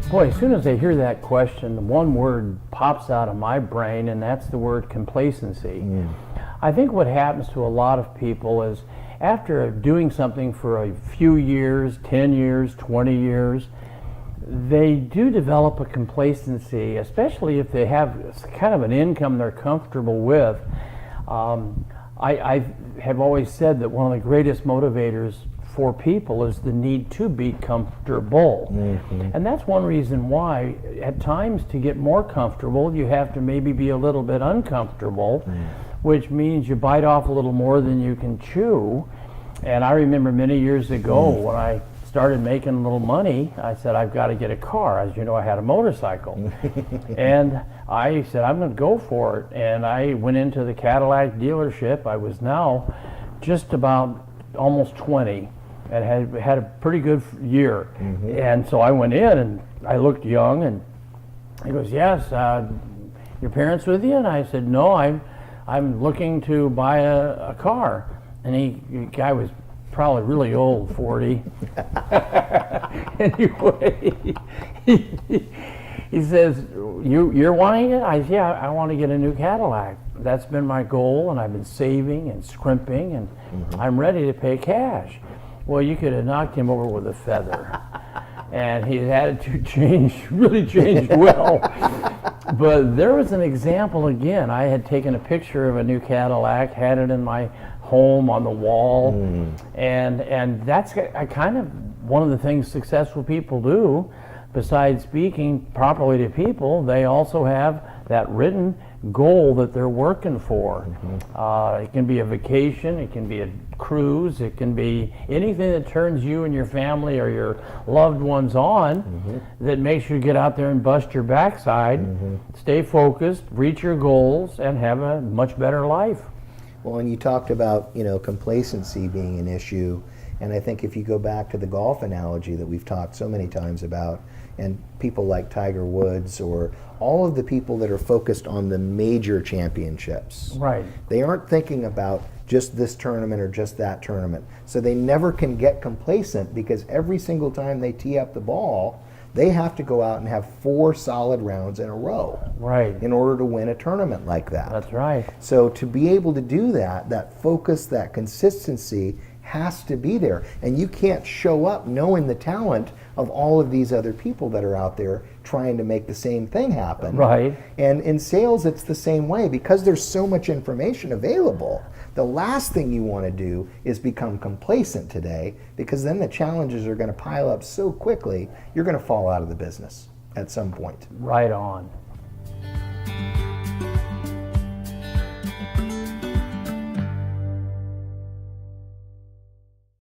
Boy, as soon as I hear that question, one word pops out of my brain, and that's the word complacency. I think what happens to a lot of people is after doing something for a few years, 10 years, 20 years, they do develop a complacency, especially if they have kind of an income they're comfortable with. I have always said that one of the greatest motivators for people is the need to be comfortable. And that's one reason why at times to get more comfortable you have to maybe be a little bit uncomfortable, which means you bite off a little more than you can chew. And I remember many years ago when I started making a little money, I said, I've got to get a car. As you know, I had a motorcycle. And I said, I'm going to go for it. And I went into the Cadillac dealership. I was now just about almost 20 and had a pretty good year. And so I went in and I looked young, and he goes, yes, your parents with you? And I said, no, I'm looking to buy a car. And the guy was probably really old, 40. Anyway, he says, you're wanting it? I said, yeah, I want to get a new Cadillac. That's been my goal, and I've been saving and scrimping, and I'm ready to pay cash. Well, you could have knocked him over with a feather. And his attitude really changed well. But there was an example again. I had taken a picture of a new Cadillac, had it in my home on the wall, and that's kind of one of the things successful people do. Besides speaking properly to people, they also have that written goal that they're working for. It can be a vacation, it can be a cruise, it can be anything that turns you and your family or your loved ones on, that makes you get out there and bust your backside, stay focused, reach your goals, and have a much better life. Well, and you talked about, complacency being an issue, and I think if you go back to the golf analogy that we've talked so many times about, and people like Tiger Woods or all of the people that are focused on the major championships. Right. They aren't thinking about just this tournament or just that tournament. So they never can get complacent, because every single time they tee up the ball, they have to go out and have 4 solid rounds in a row. Right. In order to win a tournament like that. That's right. So to be able to do that, that focus, that consistency has to be there. And you can't show up knowing the talent of all of these other people that are out there trying to make the same thing happen. Right. And in sales, it's the same way. Because there's so much information available, the last thing you want to do is become complacent today, because then the challenges are going to pile up so quickly, you're going to fall out of the business at some point. Right on.